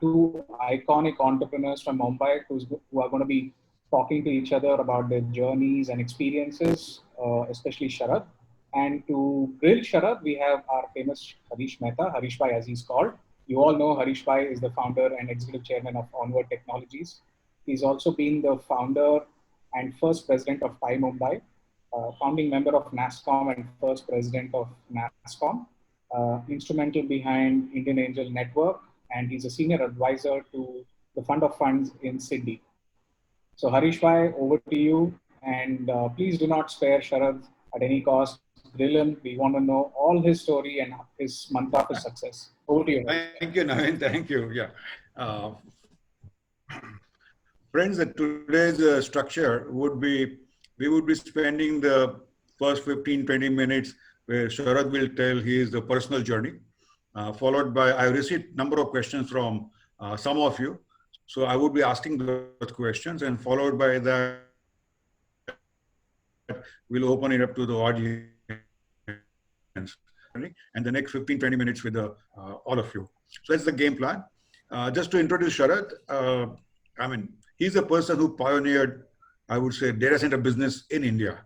two iconic entrepreneurs from Mumbai who are going to be talking to each other about their journeys and experiences, especially Sharad. And to grill Sharad, we have our famous Harish Mehta, Harish Bhai as he's called. You all know Harish Bhai is the founder and executive chairman of Onward Technologies. He's also been the founder and first president of TiE Mumbai, founding member of NASSCOM and first president of NASSCOM, instrumental behind Indian Angel Network, and he's a senior advisor to the Fund of Funds in Sydney. So Harish Bhai, over to you, and please do not spare Sharad at any cost. Grill him. We want to know all his story and his mantra for success. Over to you. Thank you, Naveen. Thank you. Yeah. Friends, today's structure would be, we would be spending the first 15-20 minutes where Sharad will tell his personal journey, followed by, I received a number of questions from some of you. So I would be asking those questions, and followed by that, we'll open it up to the audience. And the next 15-20 minutes with all of you. So that's the game plan. Just to introduce Sharad, I mean, he's a person who pioneered, I would say, data center business in India.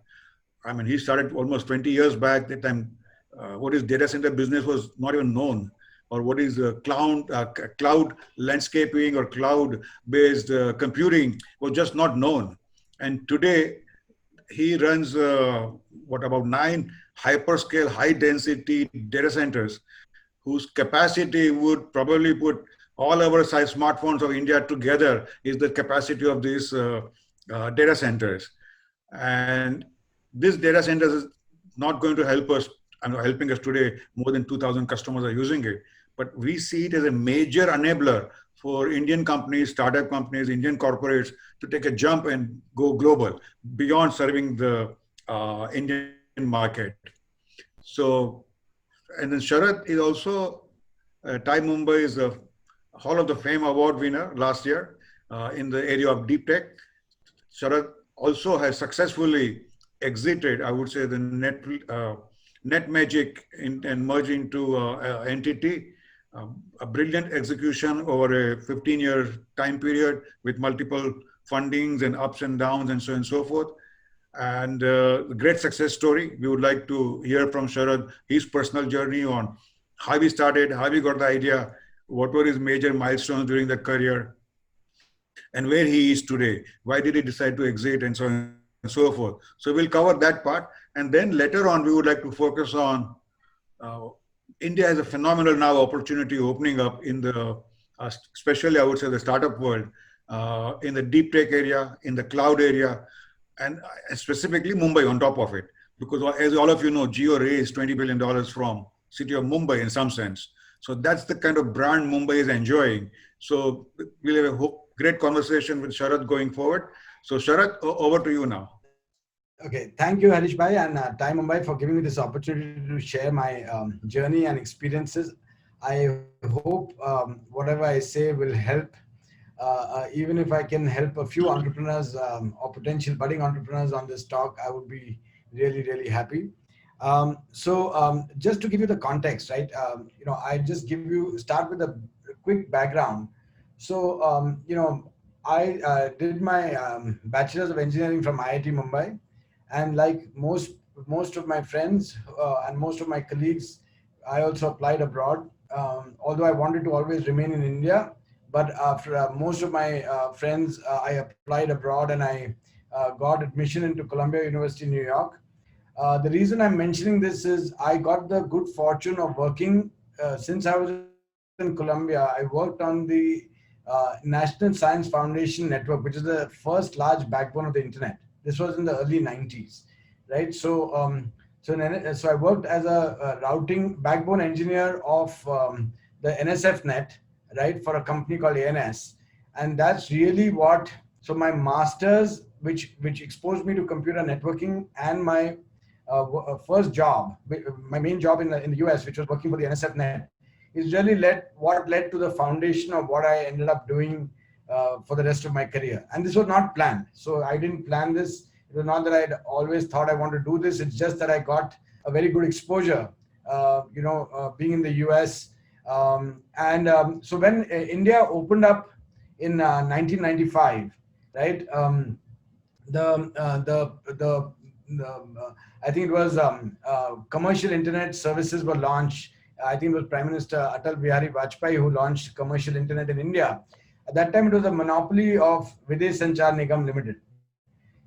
I mean, he started almost 20 years back. That time, what is data center business was not even known, or what is cloud landscaping or cloud-based computing was just not known. And today, he runs about 9 hyperscale, high-density data centers, whose capacity would probably put all our size smartphones of India together is the capacity of these data centers. And this data centers is not going to help us, helping us today. More than 2,000 customers are using it. But we see it as a major enabler for Indian companies, startup companies, Indian corporates to take a jump and go global beyond serving the Indian market. So, and then Sharad is also TiE Mumbai is a Hall of the Fame award winner last year in the area of deep tech. Sharad also has successfully exited, I would say, the NetMagic and merged into NTT. A brilliant execution over a 15-year time period with multiple fundings and ups and downs and so on and so forth. And great success story. We would like to hear from Sharad, his personal journey on how he started, how he got the idea, what were his major milestones during the career, and where he is today. Why did he decide to exit, and so on and so forth. So we'll cover that part. And then later on, we would like to focus on India has a phenomenal now opportunity opening up in the, especially I would say the startup world, in the deep tech area, in the cloud area, and specifically Mumbai on top of it. Because as all of you know, Jio raised $20 billion from city of Mumbai in some sense. So that's the kind of brand Mumbai is enjoying. So we'll have a great conversation with Sharad going forward. So Sharad, over to you now. Okay, thank you, Harish Bhai and TiE Mumbai for giving me this opportunity to share my journey and experiences. I hope whatever I say will help. Even if I can help a few entrepreneurs or potential budding entrepreneurs on this talk, I would be really, really happy. Just to give you the context, right? I just start with a quick background. So, I did my Bachelor's of Engineering from IIT Mumbai. And like most of my friends and most of my colleagues, I also applied abroad. Although I wanted to always remain in India, but after most of my friends, I applied abroad and I got admission into Columbia University, New York. The reason I'm mentioning this is I got the good fortune of working since I was in Columbia. I worked on the National Science Foundation Network, which is the first large backbone of the internet. This was in the early 90s, right? So I worked as a routing backbone engineer of the NSFNet, right, for a company called ANS. And that's really what, so my master's, which exposed me to computer networking, and my first job, my main job in the US, which was working for the NSFNet, is really what led to the foundation of what I ended up doing for the rest of my career. And this was not planned. So I didn't plan this. It was not that I'd always thought I wanted to do this. It's just that I got a very good exposure, being in the US So when India opened up in 1995, right? I think it was commercial internet services were launched. I think it was Prime Minister Atal Bihari Vajpayee who launched commercial internet in India. At that time, it was a monopoly of Videsh Sanchar Nigam Limited.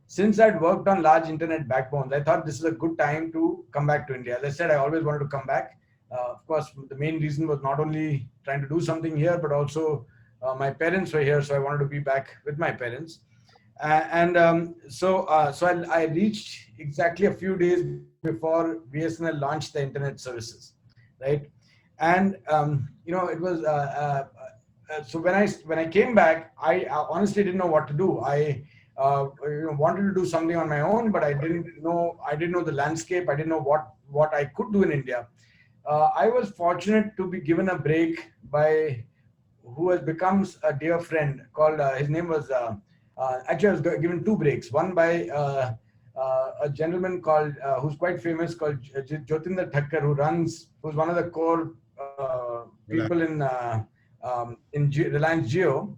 Since I'd worked on large internet backbones, I thought this is a good time to come back to India. As I said, I always wanted to come back. Of course, the main reason was not only trying to do something here, but also my parents were here, so I wanted to be back with my parents. So I reached exactly a few days before BSNL launched the internet services, right? And it was so when I came back, I honestly didn't know what to do. I wanted to do something on my own, but I didn't know the landscape. I didn't know what I could do in India. I was fortunate to be given a break by who has become a dear friend called his name was actually I was given two breaks. One by a gentleman called who's quite famous called Jyotinder Thakkar, who's one of the core people in Reliance Jio.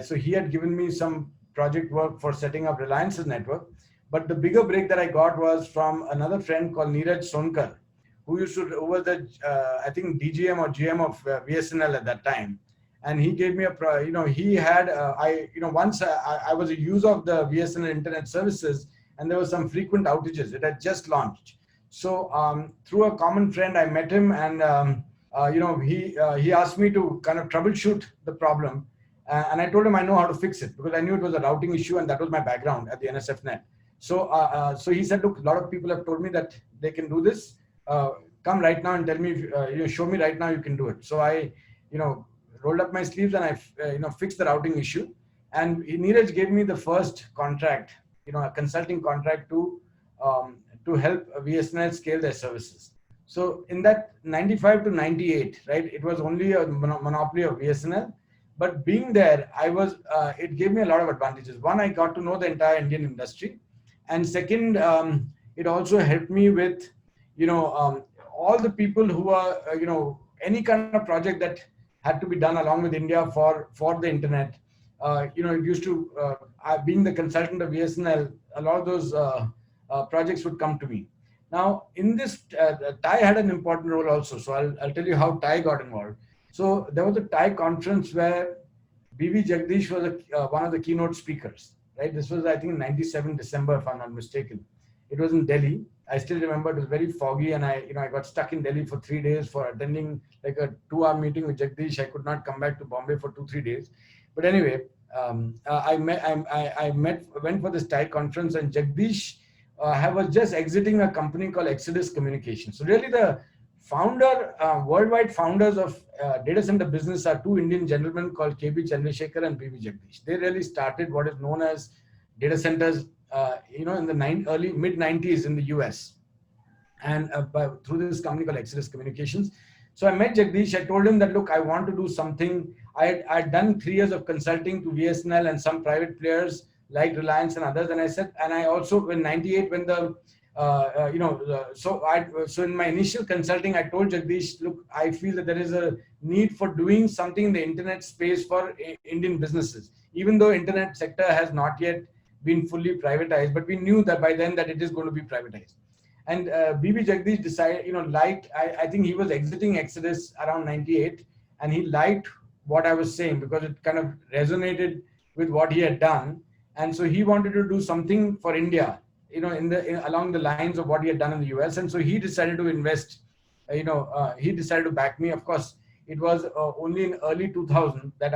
So he had given me some project work for setting up Reliance's network. But the bigger break that I got was from another friend called Neeraj Sonkar, who was the I think DGM or GM of BSNL at that time. And he gave me he had once I was a user of the BSNL internet services, and there were some frequent outages. It had just launched. So through a common friend, I met him, and he asked me to kind of troubleshoot the problem. And I told him I know how to fix it, because I knew it was a routing issue, and that was my background at the NSFNet. So he said, look, a lot of people have told me that they can do this. Come right now and tell me, show me right now you can do it. So I, rolled up my sleeves and I, fixed the routing issue. And Neeraj gave me the first contract, a consulting contract to help BSNL scale their services. So in that 95 to 98, right, it was only a monopoly of BSNL. But being there, it gave me a lot of advantages. One, I got to know the entire Indian industry. And second, it also helped me with, all the people who are, any kind of project that had to be done along with India for the internet. It used to, being the consultant of BSNL, a lot of those projects would come to me. Now, in this, TIE had an important role also. So I'll tell you how TIE got involved. So there was a TIE conference where B.V. Jagdish was one of the keynote speakers, right? This was, I think, in 97 December, if I'm not mistaken. It was in Delhi. I still remember it was very foggy, and I got stuck in Delhi for 3 days for attending like a 2-hour meeting with Jagdish. I could not come back to Bombay for 2-3 days. But anyway, I went for this TIE conference, and Jagdish was just exiting a company called Exodus Communications. So really the worldwide founders of data center business are two Indian gentlemen called K.B. Chandrasekhar and B.V. Jagdish. They really started what is known as data centers, in the early mid-90s in the US, and through this company called Exodus Communications. So I met Jagdish. I told him that, look, I want to do something. I'd done 3 years of consulting to BSNL and some private players like Reliance and others. And I said, and I also in 98 when so in my initial consulting, I told Jagdish, look, I feel that there is a need for doing something in the internet space for Indian businesses, even though internet sector has not yet been fully privatized, but we knew that by then that it is going to be privatized. And B.V. Jagdish decided, I think he was exiting Exodus around 98, and he liked what I was saying because it kind of resonated with what he had done. And so he wanted to do something for India, along the lines of what he had done in the US. And so he decided to invest, he decided to back me. Of course, it was only in early 2000 that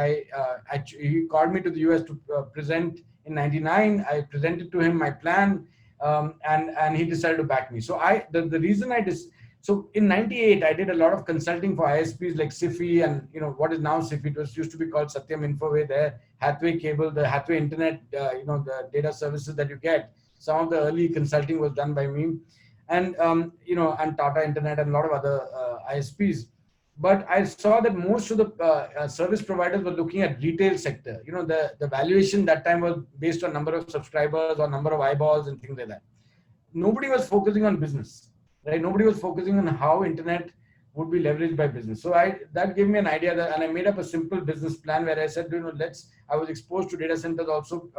he called me to the US to present in 99. I presented to him my plan, and he decided to back me. So the reason so in 98, I did a lot of consulting for ISPs like SIFI and, what is now SIFI. It used to be called Satyam Infoway there, Hathway Cable, the Hathway Internet, the data services that you get. Some of the early consulting was done by me, and, and Tata Internet and a lot of other ISPs. But I saw that most of the service providers were looking at retail sector. The valuation that time was based on number of subscribers or number of eyeballs and things like that. Nobody was focusing on business, right? Nobody was focusing on how internet would be leveraged by business. So that gave me an idea that, and I made up a simple business plan where I said, I was exposed to data centers also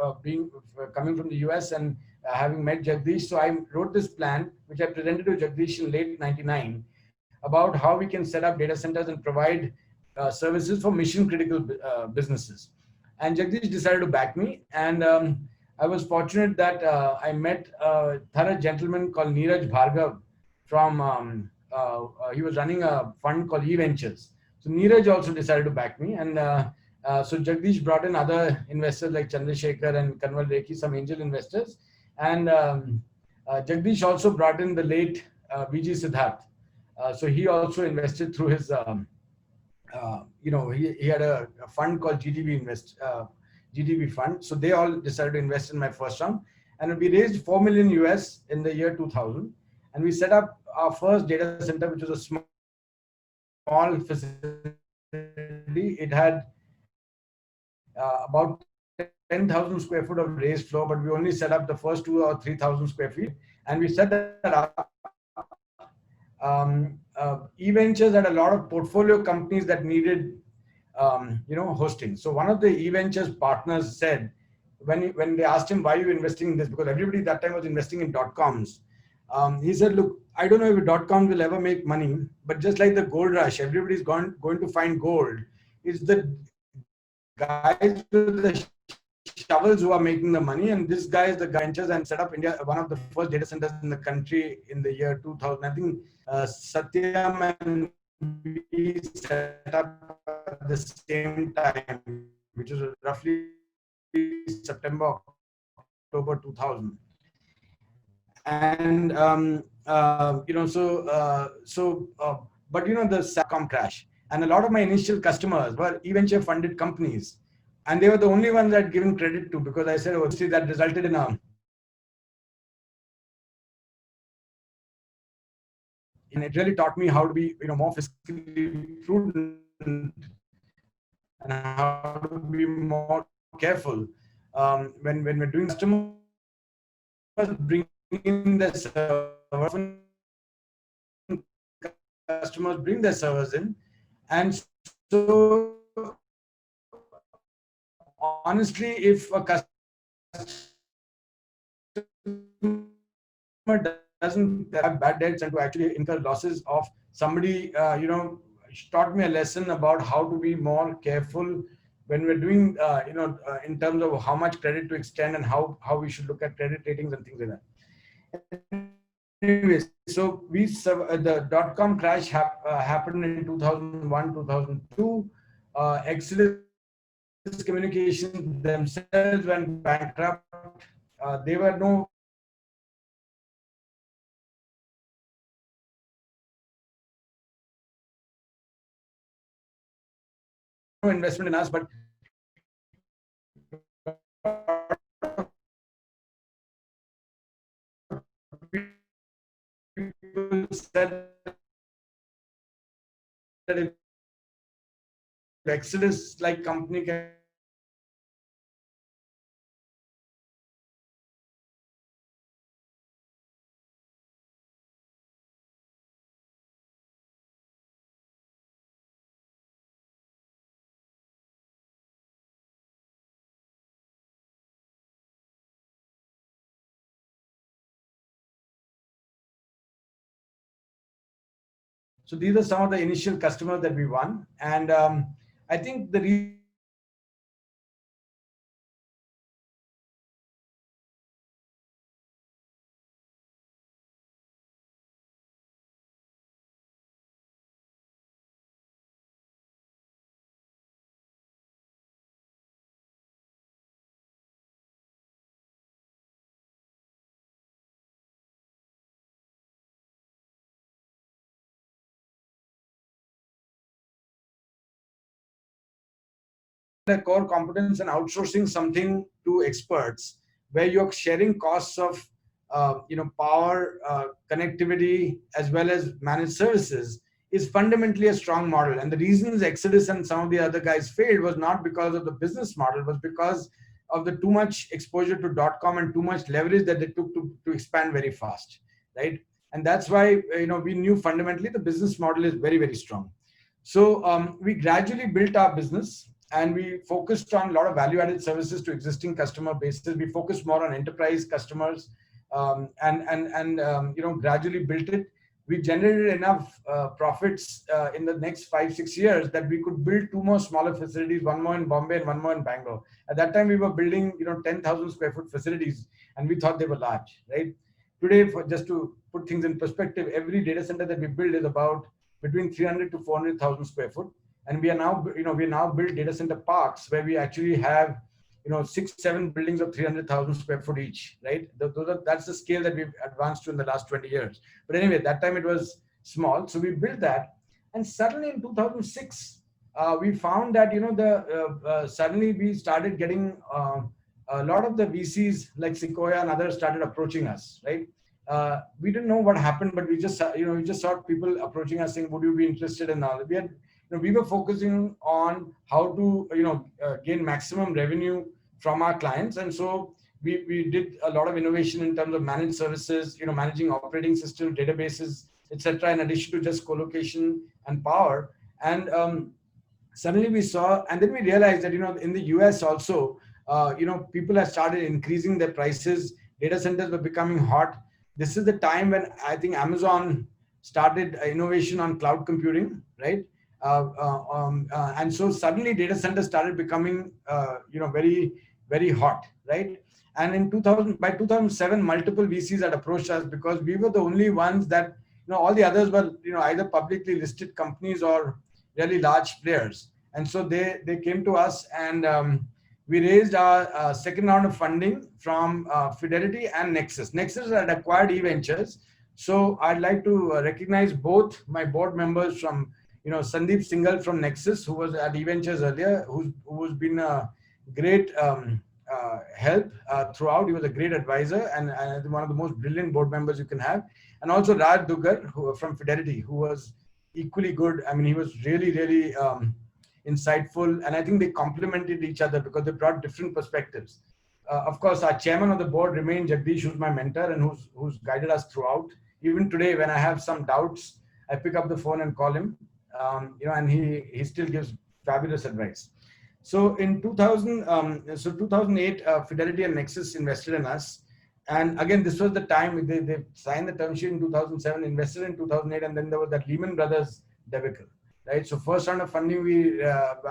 coming from the US and having met Jagdish. So I wrote this plan, which I presented to Jagdish in late '99, about how we can set up data centers and provide services for mission critical businesses. And Jagdish decided to back me. And I was fortunate that I met a thorough gentleman called Neeraj Bhargav from, he was running a fund called eVentures. So Neeraj also decided to back me. And so Jagdish brought in other investors like Chandrasekhar and Kanwal Rekhi, some angel investors. And Jagdish also brought in the late VG Siddharth. So he also invested through his, he had a fund called GDB fund. So they all decided to invest in my first round. And we raised $4 million US in the year 2000. And we set up our first data center, which was a small facility. It had about 10,000 square foot of raised floor, but we only set up the first 2,000 or 3,000 square feet. And we set that up. eVentures had a lot of portfolio companies that needed, hosting. So one of the eVentures partners said, when they asked him, why are you investing in this? Because everybody that time was investing in dot-coms. He said, look, I don't know if dot-coms will ever make money, but just like the gold rush, everybody's going to find gold. It's the guys with the shovels who are making the money, and this guy is the ventures and set up India, one of the first data centers in the country in the year 2000. I think Satyam and we set up at the same time, which is roughly September, October 2000. And but the Satcom crash, and a lot of my initial customers were eVenture funded companies, and they were the only ones I'd given credit to, because I said, oh, see, that resulted in a, and it really taught me how to be, more fiscally prudent and how to be more careful when we're doing customers bring in the server, customers bring their servers in, and so honestly, if a customer doesn't have bad debts and to actually incur losses of somebody, taught me a lesson about how to be more careful when we're doing, in terms of how much credit to extend and how we should look at credit ratings and things like that. Anyways, so the dot-com crash happened in 2001, 2002. Exodus Communications themselves went bankrupt. They were no investment in us, but people said that if Exodus like company can So these are some of the initial customers that we won. And I think the reason the core competence and outsourcing something to experts, where you're sharing costs of power, connectivity, as well as managed services, is fundamentally a strong model. And the reasons Exodus and some of the other guys failed was not because of the business model, was because of the too much exposure to .com and too much leverage that they took to expand very fast, right? And that's why, we knew fundamentally the business model is very, very strong. So we gradually built our business, and we focused on a lot of value-added services to existing customer bases. We focused more on enterprise customers, and gradually built it. We generated enough profits in the next 5-6 years that we could build 2 more smaller facilities, one more in Bombay and one more in Bangalore. At that time, we were building 10,000 square foot facilities, and we thought they were large, right? Today, just to put things in perspective, every data center that we build is about between 300 to 400,000 square foot. And we are now build data center parks where we actually have 6-7 buildings of 300,000 square foot each, right? That's the scale that we've advanced to in the last 20 years. But anyway, that time it was small, so we built that. And suddenly in 2006, we found that suddenly we started getting a lot of the VCs like Sequoia and others started approaching us, right? We didn't know what happened, but we just saw people approaching us saying, "Would you be interested in all?" We were focusing on how to gain maximum revenue from our clients, and so we did a lot of innovation in terms of managed services, managing operating systems, databases, etc. In addition to just co-location and power. And suddenly we saw, and then we realized that in the US also, people have started increasing their prices. Data centers were becoming hot. This is the time when I think Amazon started innovation on cloud computing, right? And so suddenly data centers started becoming, very, very hot, right? And by 2007, multiple VCs had approached us because we were the only ones that, all the others were, either publicly listed companies or really large players. And so they came to us, and we raised our second round of funding from Fidelity and Nexus. Nexus had acquired eVentures. So I'd like to recognize both my board members from, Sandeep Singhal from Nexus, who was at eVentures earlier, who's been a great help throughout. He was a great advisor and one of the most brilliant board members you can have. And also Raj Duggar from Fidelity, who was equally good. I mean, he was really, really insightful. And I think they complemented each other because they brought different perspectives. Of course, our chairman of the board remained Jagdish, who's my mentor and who's guided us throughout. Even today, when I have some doubts, I pick up the phone and call him. And he still gives fabulous advice. So in 2008, Fidelity and Nexus invested in us. And again, this was the time they signed the term sheet in 2007, invested in 2008, and then there was that Lehman Brothers debacle, right? So first round of funding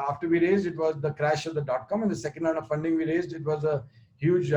after we raised, it was the crash of the .com, and the second round of funding we raised, it was a huge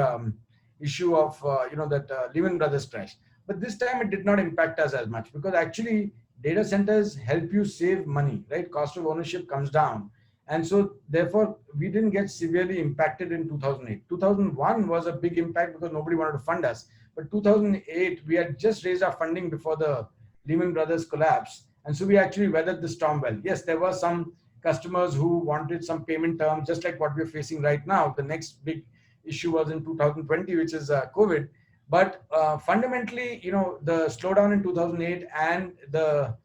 issue of that Lehman Brothers crash. But this time it did not impact us as much because actually data centers help you save money, right? Cost of ownership comes down. And so therefore we didn't get severely impacted in 2008. 2001 was a big impact because nobody wanted to fund us. But 2008, we had just raised our funding before the Lehman Brothers collapse. And so we actually weathered the storm well. Yes, there were some customers who wanted some payment terms, just like what we're facing right now. The next big issue was in 2020, which is COVID. But fundamentally, the slowdown in 2008 and the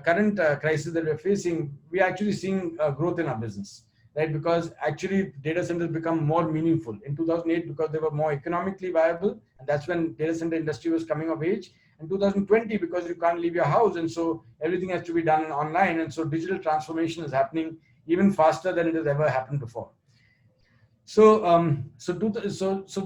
current crisis that we're facing, we're actually seeing growth in our business, right? Because actually data centers become more meaningful. In 2008, because they were more economically viable, and that's when data center industry was coming of age. In 2020, because you can't leave your house, and so everything has to be done online, and so digital transformation is happening even faster than it has ever happened before. So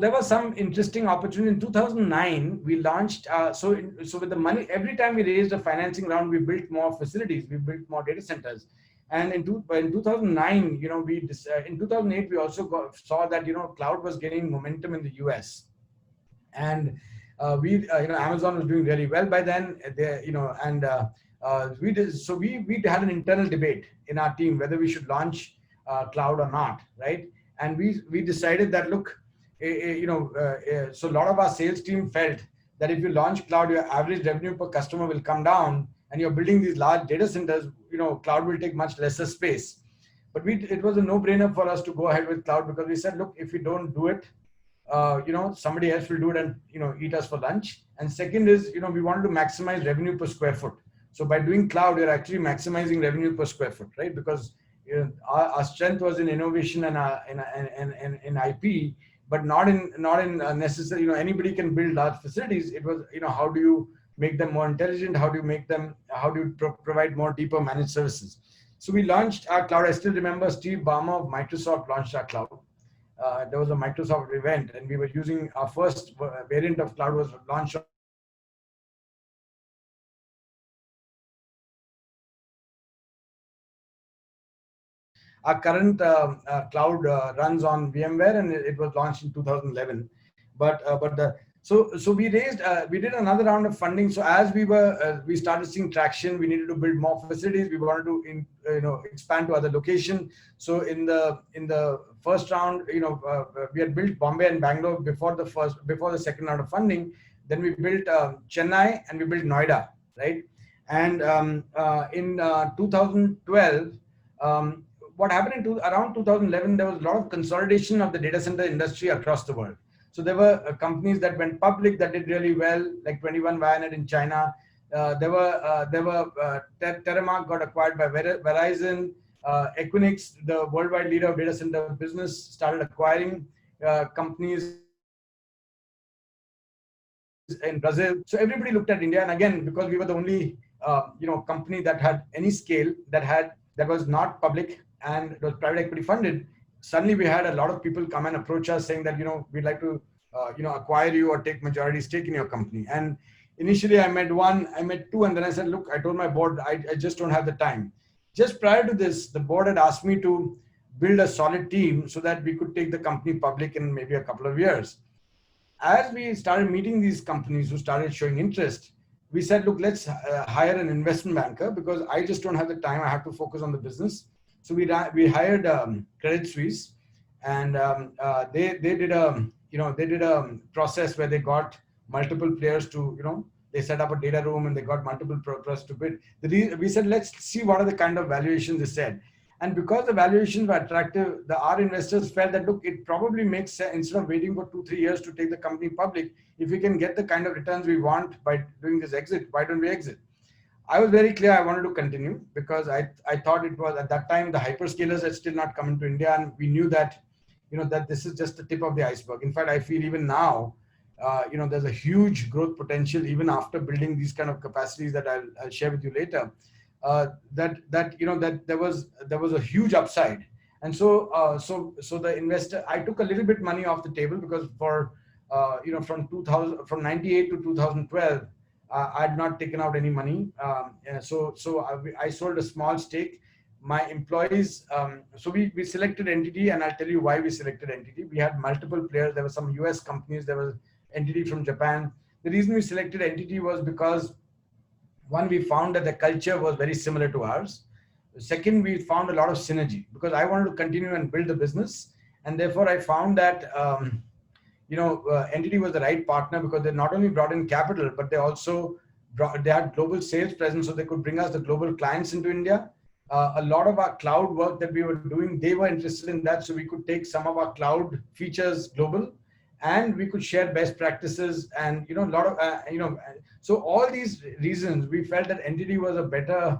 there was some interesting opportunity. In 2009, we launched. So with the money, every time we raised a financing round, we built more facilities, we built more data centers. And in 2009, in 2008, we also saw that cloud was gaining momentum in the US, and Amazon was doing really well by then. We had an internal debate in our team whether we should launch cloud or not, right? And we decided that, look, so a lot of our sales team felt that if you launch cloud, your average revenue per customer will come down, and you're building these large data centers, cloud will take much lesser space. But it was a no-brainer for us to go ahead with cloud because we said, look, if we don't do it, somebody else will do it and, eat us for lunch. And second is, we wanted to maximize revenue per square foot. So by doing cloud, you're actually maximizing revenue per square foot, right? Because our strength was in innovation and in IP, but not in necessarily, anybody can build large facilities. It was, how do you make them more intelligent? How do you make them, how do you provide more deeper managed services? So we launched our cloud. I still remember Steve Ballmer of Microsoft launched our cloud. There was a Microsoft event, and we were using our first variant of cloud was launched. Our current cloud runs on VMware, and it was launched in 2011. So we raised, we did another round of funding. So as we started seeing traction, we needed to build more facilities. We wanted to expand to other locations. So in the first round, we had built Bombay and Bangalore before the second round of funding. Then we built Chennai, and we built Noida, right? And in 2012. What happened around 2011, there was a lot of consolidation of the data center industry across the world. So there were companies that went public that did really well, like 21 Vianet in China. Terremark got acquired by Verizon. Equinix, the worldwide leader of data center business, started acquiring companies in Brazil. So everybody looked at India, and again, because we were the only company that had any scale, that was not public and it was private equity funded, suddenly we had a lot of people come and approach us saying that, we'd like to, acquire you or take majority stake in your company. And initially I met one, I met two, and then I said, look, I told my board, I just don't have the time. Just prior to this, the board had asked me to build a solid team so that we could take the company public in maybe a couple of years. As we started meeting these companies who started showing interest, we said, look, let's hire an investment banker, because I just don't have the time. I have to focus on the business. So we hired Credit Suisse, and they did a process where they got multiple players to, they set up a data room and they got multiple players to bid. We said, let's see what are the kind of valuations they said. And because the valuations were attractive, our investors felt that, look, it probably makes sense, instead of waiting for 2-3 years to take the company public, if we can get the kind of returns we want by doing this exit, why don't we exit? I was very clear I wanted to continue, because I thought it was, at that time, the hyperscalers had still not come into India, and we knew that, that this is just the tip of the iceberg. In fact, I feel even now, there's a huge growth potential even after building these kind of capacities that I'll share with you later. That there was a huge upside. And so the investor, I took a little bit money off the table, because from 98 to 2012, I had not taken out any money. So I sold a small stake. My employees, so we selected Entity, and I'll tell you why we selected Entity. We had multiple players. There were some US companies. There was Entity from Japan. The reason we selected Entity was because, one, we found that the culture was very similar to ours. Second, we found a lot of synergy, because I wanted to continue and build the business. And therefore, I found that Entity was the right partner, because they not only brought in capital, but they also they had global sales presence, so they could bring us the global clients into India. A lot of our cloud work that we were doing, they were interested in that, so we could take some of our cloud features global, and we could share best practices, and a lot of so all these reasons, we felt that Entity was a better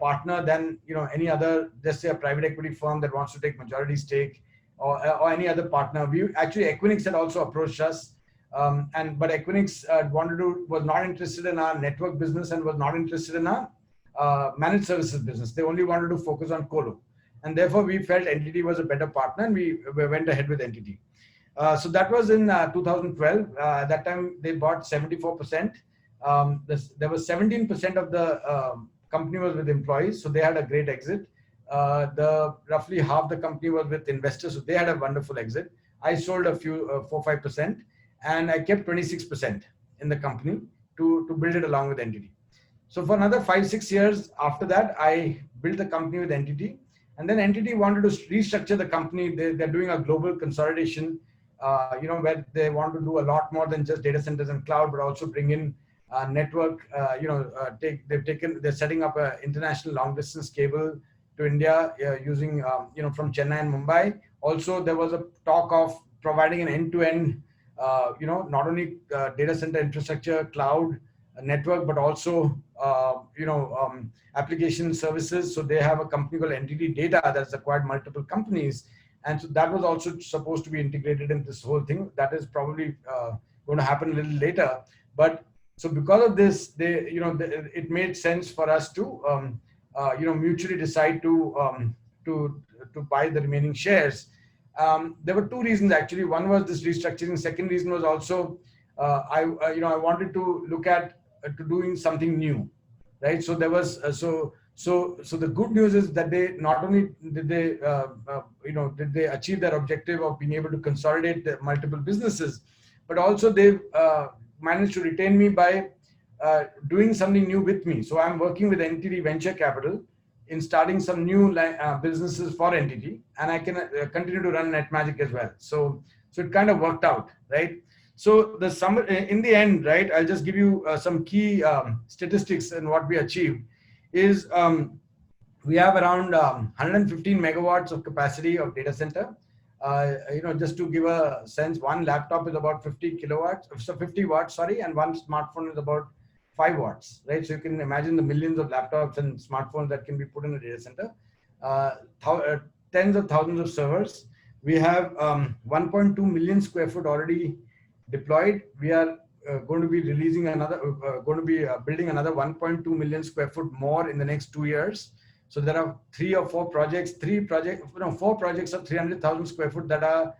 partner than any other, let's say, a private equity firm that wants to take majority stake, or any other partner. We actually, Equinix had also approached us, but Equinix was not interested in our network business, and was not interested in our managed services business. They only wanted to focus on colo, and therefore we felt Entity was a better partner, and we went ahead with Entity. So that was in 2012. At that time, they bought 74%. There was 17% of the company was with employees, so they had a great exit. Roughly half the company was with investors, so they had a wonderful exit. I sold a few 4-5%, and I kept 26% in the company to build it along with Entity. So for another 5-6 years after that, I built the company with Entity, and then Entity wanted to restructure the company. They're doing a global consolidation, where they want to do a lot more than just data centers and cloud, but also bring in network. They're setting up an international long distance cable to India using from Chennai and Mumbai. Also, there was a talk of providing an end-to-end, not only data center infrastructure, cloud, network, but also application services. So they have a company called Entity Data that's acquired multiple companies, and so that was also supposed to be integrated in this whole thing. That is probably going to happen a little later. But So because of this, it made sense for us to mutually decide to buy the remaining shares. There were two reasons actually. One was this restructuring. Second reason was also I wanted to look at to doing something new, right? So there was so the good news is that they not only did they achieve their objective of being able to consolidate the multiple businesses, but also they've managed to retain me by doing something new with me. So I'm working with NTT Venture Capital in starting some new businesses for NTT, and I can continue to run NetMagic as well. So it kind of worked out, right? So the summer, in the end, right, I'll just give you some key statistics and what we achieved is we have around 115 megawatts of capacity of data center. Just to give a sense, one laptop is about 50 kilowatts, so 50 watts, sorry, and one smartphone is about 5 watts, right? So you can imagine the millions of laptops and smartphones that can be put in a data center. Tens of thousands of servers. We have 1.2 million square foot already deployed. We are going to be releasing another, building another 1.2 million square foot more in the next 2 years. So there are 4 projects of 300,000 square foot that are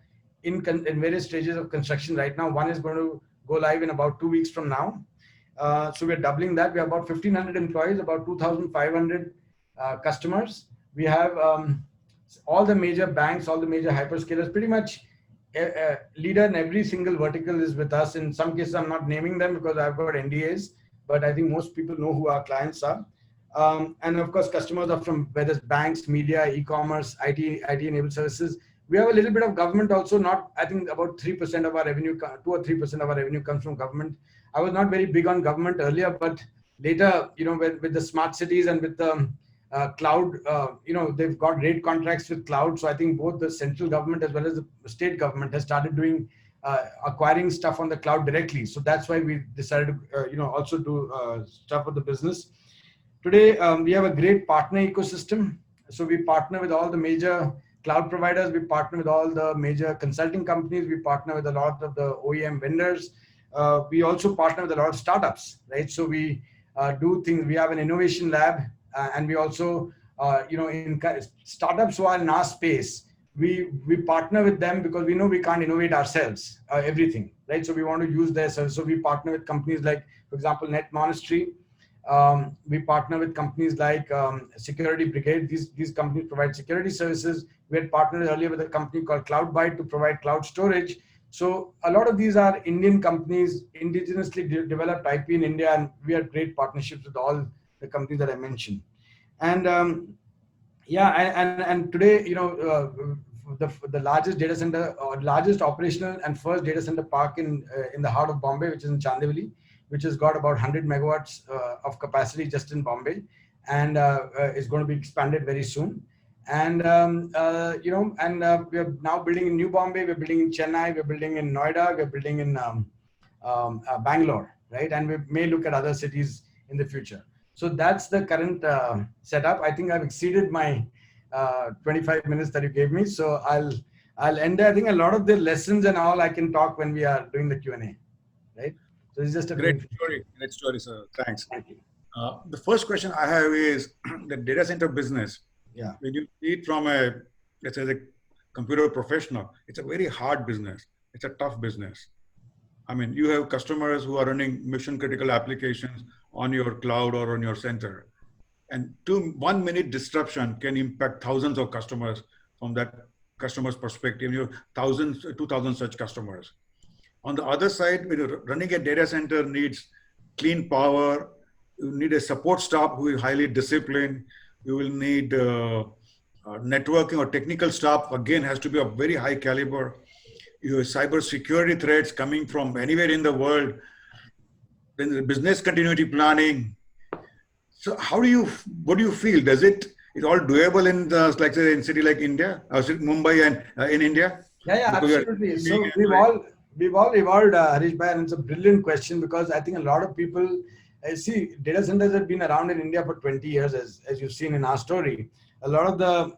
in various stages of construction right now. One is going to go live in about 2 weeks from now. So we're doubling that. We have about 1,500 employees, about 2,500 customers. We have all the major banks, all the major hyperscalers, pretty much leader in every single vertical is with us. In some cases, I'm not naming them because I've got NDAs, but I think most people know who our clients are. And of course, customers are from whether it's banks, media, e-commerce, IT-enabled services. We have a little bit of government also. Not, I think about 3% of our revenue, 2 or 3% of our revenue comes from government. I was not very big on government earlier, but later, with the smart cities and with the cloud, they've got great contracts with cloud. So I think both the central government as well as the state government has started doing acquiring stuff on the cloud directly. So that's why we decided to, also do stuff with the business. Today, we have a great partner ecosystem. So we partner with all the major cloud providers. We partner with all the major consulting companies. We partner with a lot of the OEM vendors. We also partner with a lot of startups, right? So we do things. We have an innovation lab, and we also, in startups who are in our space, we partner with them because we know we can't innovate ourselves, everything, right? So we want to use their service. So we partner with companies like, for example, Net Monastery. We partner with companies like Security Brigade. These companies provide security services. We had partnered earlier with a company called CloudByte to provide cloud storage. So a lot of these are Indian companies, indigenously developed IP in India, and we have great partnerships with all the companies that I mentioned. And and today, the largest data center, or largest operational and first data center park in the heart of Bombay, which is in Chandivali, which has got about 100 megawatts of capacity just in Bombay, and is going to be expanded very soon. And we are now building in New Bombay, we're building in Chennai, we're building in Noida, we're building in Bangalore, right? And we may look at other cities in the future. So that's the current setup. I think I've exceeded my 25 minutes that you gave me. So I'll end there. I think a lot of the lessons and all I can talk when we are doing the Q&A, right? So it's just a great story, sir. Thanks. Thank you. The first question I have is the data center business. Yeah. When you see it from a, let's say, the computer professional, it's a very hard business. It's a tough business. I mean, you have customers who are running mission critical applications on your cloud or on your center. And 1 minute disruption can impact thousands of customers from that customer's perspective. You have 2,000 such customers. On the other side, when you're running a data center needs clean power, you need a support staff who is highly disciplined. You will need networking or technical staff, again, has to be of very high caliber. You have cyber security threats coming from anywhere in the world. Then the business continuity planning. So what do you feel? Is all doable in like say in city like India, or Mumbai and in India? Yeah, absolutely. So we've all evolved, Harish Bhai, and it's a brilliant question because I think a lot of people see data centers have been around in India for 20 years, as you've seen in our story. A lot of the,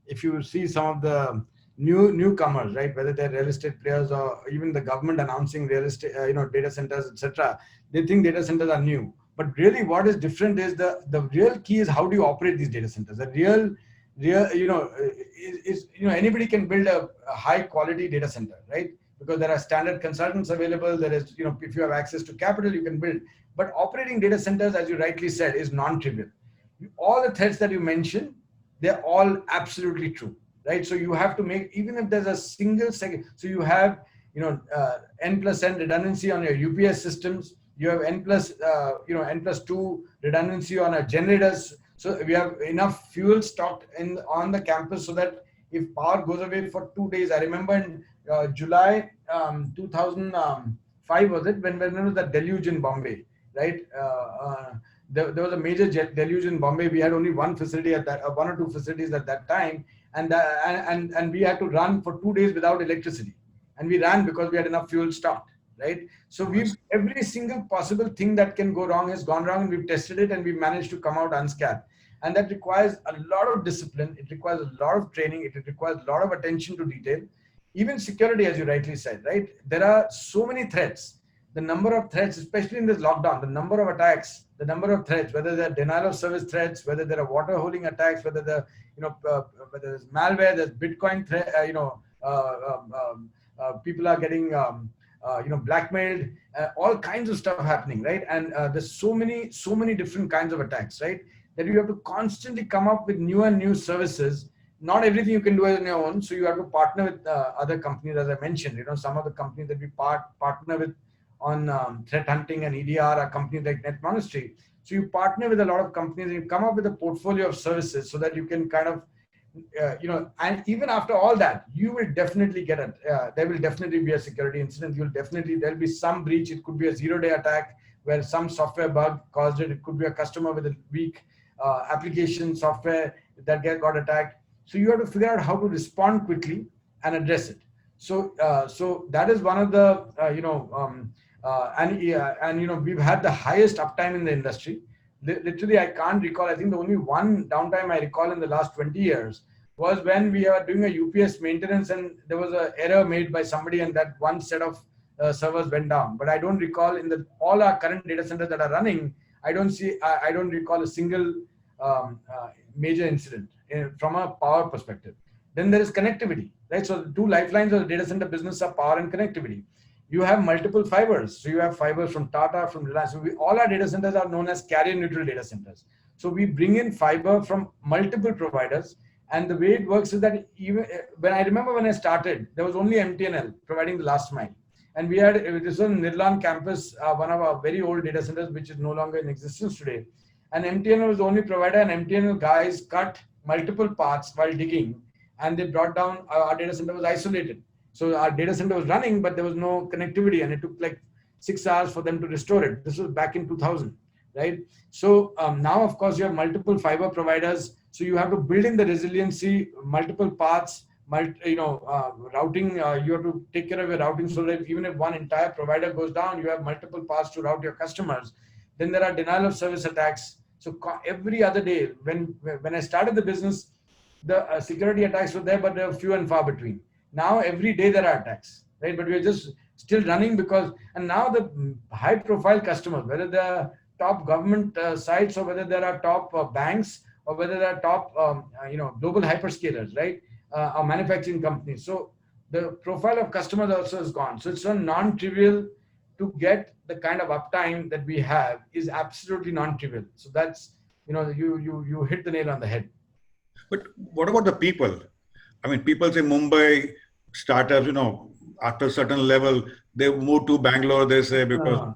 if you see some of the newcomers, right? Whether they're real estate players or even the government announcing real estate, data centers, etc. They think data centers are new, but really, what is different is the real key is how do you operate these data centers. The real, is anybody can build a high quality data center, right? Because there are standard consultants available. There is, if you have access to capital, you can build. But operating data centers, as you rightly said, is non-trivial. All the threats that you mentioned, they're all absolutely true, right? So you have to make, even if there's a single second, so you have, n plus n redundancy on your UPS systems. You have n plus 2 redundancy on our generators. So we have enough fuel stocked on the campus so that if power goes away for 2 days, I remember in July 2005 was it, when there was the deluge in Bombay, right? There was a major deluge in Bombay. We had only one facility at that, one or two facilities at that time, and we had to run for 2 days without electricity, and we ran because we had enough fuel stocked, right? So every single possible thing that can go wrong has gone wrong, and we've tested it, and we managed to come out unscathed. And that requires a lot of discipline. It requires a lot of training. It requires a lot of attention to detail. Even security, as you rightly said, right? There are so many threats. The number of threats, especially in this lockdown, the number of attacks, the number of threats, whether they're denial of service threats, whether there are water holding attacks, whether whether there's malware, there's Bitcoin threat, people are getting, blackmailed, all kinds of stuff happening, right? And there's so many different kinds of attacks, right? That you have to constantly come up with new and new services. Not everything you can do on your own. So you have to partner with other companies, as I mentioned. Some of the companies that we partner with on threat hunting and EDR are companies like Net Monastery. So you partner with a lot of companies and you come up with a portfolio of services so that you can kind of, and even after all that, you will definitely get there will definitely be a security incident. There'll be some breach. It could be a 0-day attack where some software bug caused it. It could be a customer with a weak application software that got attacked. So you have to figure out how to respond quickly and address it. So that is one of the, we've had the highest uptime in the industry. Literally, I can't recall. I think the only one downtime I recall in the last 20 years was when we were doing a UPS maintenance and there was an error made by somebody and that one set of servers went down. But I don't recall in all our current data centers that are running, I don't recall a single major incident from a power perspective. Then there is connectivity, right? So the two lifelines of the data center business are power and connectivity. You have multiple fibers. So you have fibers from Tata, from Reliance. So all our data centers are known as carrier neutral data centers. So we bring in fiber from multiple providers. And the way it works is that even when I started, there was only MTNL providing the last mile. And we had, this was on Nirlan campus, one of our very old data centers, which is no longer in existence today. And MTNL was the only provider, and MTNL guys cut multiple parts while digging, and they brought down, our data center was isolated. So our data center was running, but there was no connectivity, and it took like 6 hours for them to restore it. This was back in 2000, right? So now, of course, you have multiple fiber providers. So you have to build in the resiliency, multiple paths, routing. You have to take care of your routing so that even if one entire provider goes down, you have multiple paths to route your customers. Then there are denial of service attacks. So every other day, when I started the business, the security attacks were there, but they were few and far between. Now every day there are attacks, right? But we're just still running and now the high profile customers, whether they're top government sites or whether there are top banks or whether there are top, global hyperscalers, right? Or manufacturing companies. So the profile of customers also has gone. So it's so non-trivial to get the kind of uptime that we have is absolutely non-trivial. So that's, you hit the nail on the head. But what about the people? I mean, people say Mumbai startups, after a certain level, they move to Bangalore, they say, because...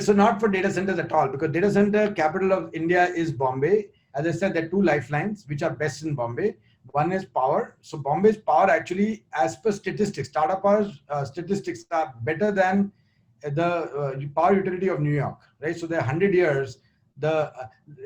So not for data centers at all, because data center capital of India is Bombay. As I said, there are two lifelines, which are best in Bombay. One is power. So Bombay's power actually, as per statistics, Tata Power's statistics are better than the power utility of New York, right? So there are 100 years.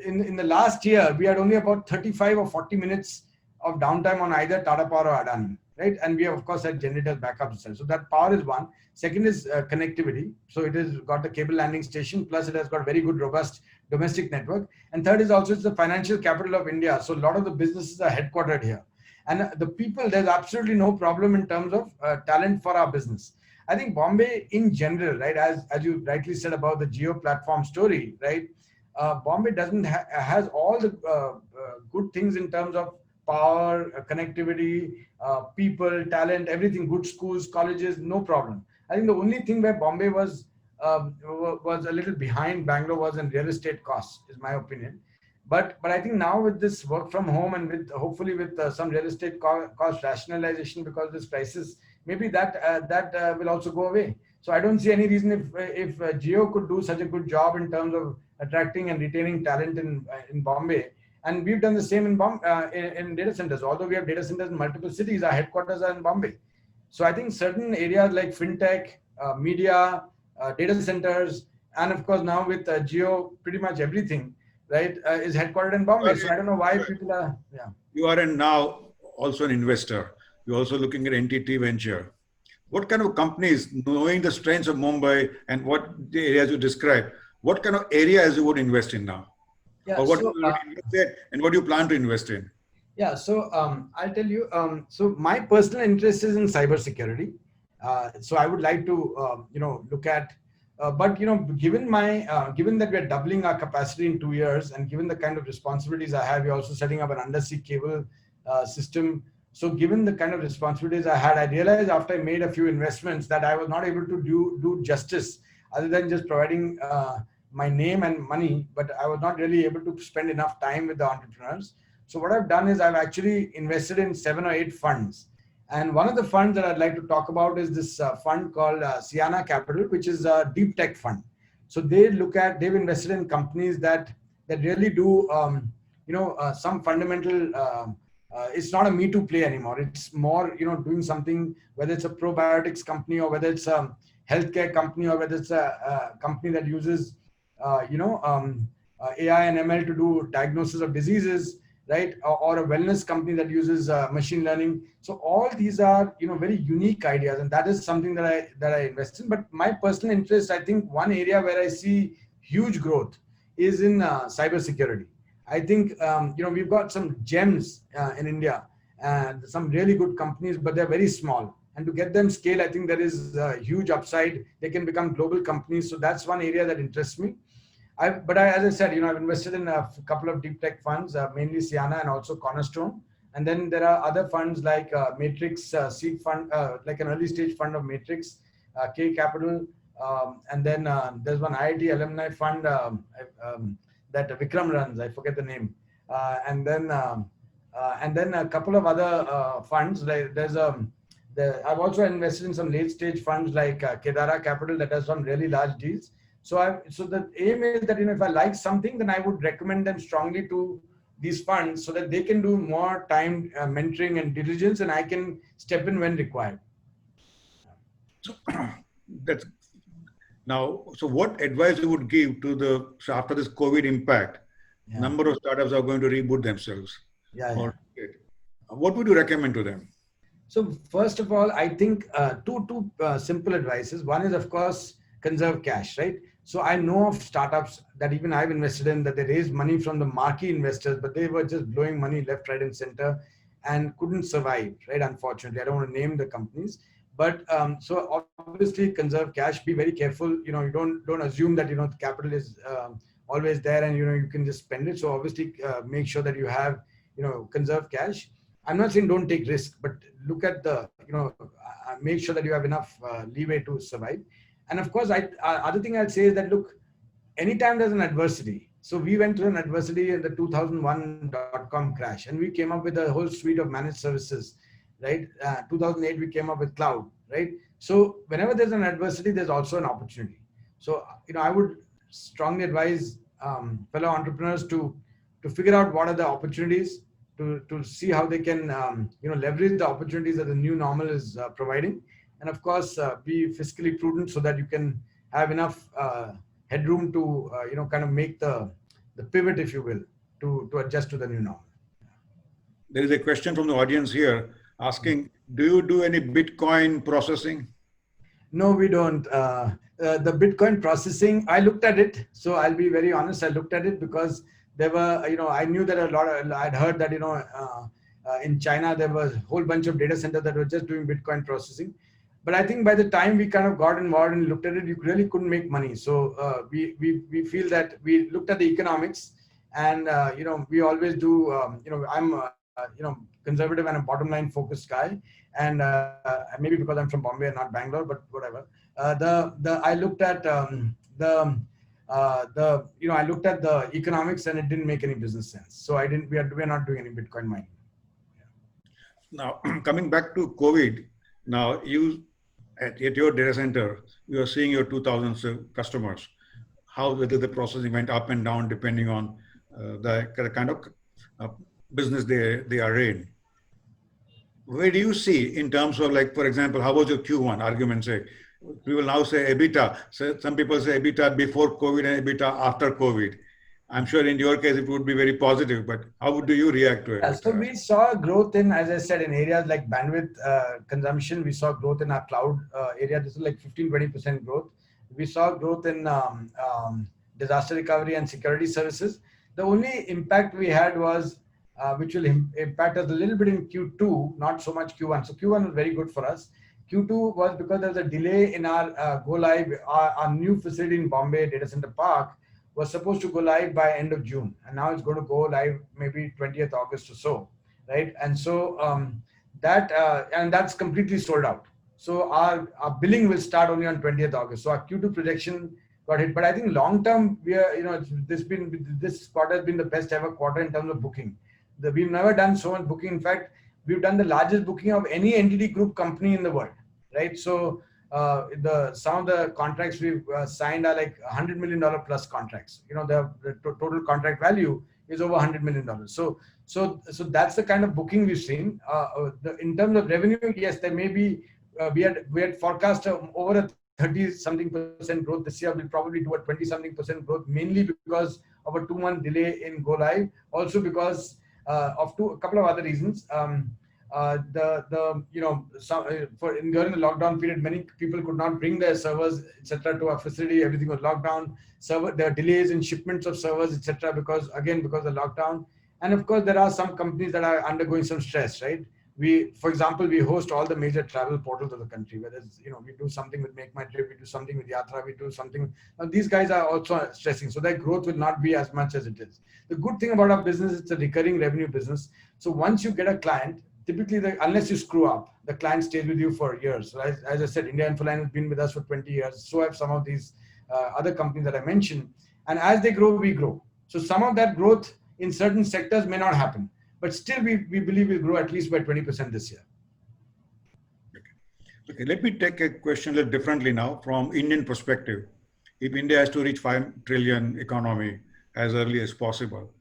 In the last year, we had only about 35 or 40 minutes of downtime on either Tata Power or Adani, right? And we have, of course, had generators backup itself. So that power is one. Second is connectivity. So it has got the cable landing station, plus it has got very good, robust domestic network. And third is also it's the financial capital of India. So a lot of the businesses are headquartered here. And the people, there's absolutely no problem in terms of talent for our business. I think Bombay in general, right, as you rightly said about the Jio platform story, right, Bombay doesn't has all the good things in terms of power, connectivity, people, talent, everything, good schools, colleges, no problem. I think the only thing where Bombay was a little behind Bangalore was in real estate costs, is my opinion. But I think now with this work from home and with hopefully with some real estate cost rationalization because of this crisis, maybe that will also go away. So I don't see any reason if Jio could do such a good job in terms of attracting and retaining talent in Bombay, and we've done the same in data centers. Although we have data centers in multiple cities, our headquarters are in Bombay. So I think certain areas like fintech, media, data centers, and of course now with Jio, pretty much everything, right, is headquartered in Bombay. So I don't know why people are, yeah. You are now also an investor. You're also looking at NTT Venture. What kind of companies, knowing the strengths of Mumbai and what the areas you described, what kind of areas you would invest in now? Yeah, or what you would invest in and what do you plan to invest in? Yeah, so I'll tell you. So my personal interest is in cybersecurity. So I would like to, look at. But given that we're doubling our capacity in 2 years, and given the kind of responsibilities I have, we're also setting up an undersea cable system. So given the kind of responsibilities I had, I realized after I made a few investments that I was not able to do justice other than just providing my name and money, but I was not really able to spend enough time with the entrepreneurs. So what I've done is I've actually invested in 7 or 8 funds. And one of the funds that I'd like to talk about is this fund called Siana Capital, which is a deep tech fund. So they've invested in companies that really do, some fundamental, it's not a Me Too play anymore. It's more, doing something, whether it's a probiotics company or whether it's a healthcare company or whether it's a company that uses, AI and ML to do diagnosis of diseases, right? Or a wellness company that uses machine learning. So all these are, very unique ideas, and that is something that I invest in. But my personal interest, I think one area where I see huge growth is in cybersecurity. I think, we've got some gems in India and some really good companies, but they're very small. And to get them scale, I think there is a huge upside. They can become global companies. So that's one area that interests me. As I said, I've invested in a couple of deep tech funds, mainly Siana and also Cornerstone. And then there are other funds like Matrix Seed Fund, like an early stage fund of Matrix, K Capital. And then there's one IIT alumni fund that Vikram runs. I forget the name. And then a couple of other funds. Like I've also invested in some late stage funds like Kedara Capital that has some really large deals. So the aim is that, if I like something, then I would recommend them strongly to these funds so that they can do more time mentoring and diligence, and I can step in when required. So so what advice you would give to after this COVID impact, number of startups are going to reboot themselves. What would you recommend to them? So first of all, I think two simple advices. One is, of course, conserve cash, right? So I know of startups that even I've invested in that they raised money from the marquee investors, but they were just blowing money left, right, and center and couldn't survive, right? Unfortunately, I don't want to name the companies, but so obviously conserve cash. Be very careful. You don't assume that the capital is always there and you can just spend it. So obviously make sure that you have conserve cash. I'm not saying don't take risk, but look at the make sure that you have enough leeway to survive. And of course, other thing I'd say is that, look, anytime there's an adversity. So we went through an adversity in the 2001 .com crash, and we came up with a whole suite of managed services, right? 2008, we came up with cloud, right? So whenever there's an adversity, there's also an opportunity. So, I would strongly advise fellow entrepreneurs to figure out what are the opportunities, to see how they can, leverage the opportunities that the new normal is providing. And of course, be fiscally prudent so that you can have enough headroom to, kind of make the pivot, if you will, to adjust to the new normal. There is a question from the audience here asking, do you do any Bitcoin processing? No, we don't. The Bitcoin processing, I looked at it. So I'll be very honest. I looked at it because there were, I knew that I'd heard that, In China, there was a whole bunch of data centers that were just doing Bitcoin processing. But I think by the time we kind of got involved and looked at it, you really couldn't make money. So we feel that we looked at the economics, and we always do. I'm conservative and a bottom line focused guy, and maybe because I'm from Bombay and not Bangalore, but whatever. I looked at I looked at the economics, and it didn't make any business sense. So I didn't. We're not doing any Bitcoin mining. Now, coming back to COVID, now you at your data center, you are seeing your 2,000 customers. How whether the processing went up and down depending on the kind of business they are in. Where do you see in terms of, like, for example, how was your Q1? Argument sake, we will now say EBITDA. So some people say EBITDA before COVID and EBITDA after COVID. I'm sure in your case it would be very positive, but how do you react to it? Yeah, so we saw growth in, as I said, in areas like bandwidth consumption. We saw growth in our cloud area. This is like 15-20% growth. We saw growth in disaster recovery and security services. The only impact we had was, which will impact us a little bit in Q2, not so much Q1. So Q1 was very good for us. Q2 was because there was a delay in our go live. Our new facility in Bombay Data Center Park was supposed to go live by end of June, and now it's going to go live maybe 20th August or so, right? And so that's completely sold out. So our billing will start only on 20th August. So our Q2 projection got hit, but I think long term we are, this quarter has been the best ever quarter in terms of booking. We've never done so much booking. In fact, we've done the largest booking of any entity group company in the world, right? So some of the contracts we've signed are like $100 million plus contracts. The total contract value is over $100 million. So that's the kind of booking we've seen. In terms of revenue, yes, there may be. We had forecast over a 30-something% growth this year. We'll probably do a 20-something% growth, mainly because of a 2-month delay in go live. Also because of a couple of other reasons. During the lockdown period, many people could not bring their servers, etc., to our facility. Everything was locked down. There are delays in shipments of servers, etc., because of lockdown. And of course, there are some companies that are undergoing some stress, right? For example, we host all the major travel portals of the country. Whether it's, we do something with Make My Trip, we do something with Yatra, we do something. These guys are also stressing, so their growth will not be as much as it is. The good thing about our business, it's a recurring revenue business. So once you get a client, typically, unless you screw up, the client stays with you for years. So as I said, India Infoline has been with us for 20 years. So have some of these other companies that I mentioned. And as they grow, we grow. So some of that growth in certain sectors may not happen, but still we believe we'll grow at least by 20% this year. Okay, let me take a question a little differently now from Indian perspective. If India has to reach 5 trillion economy as early as possible,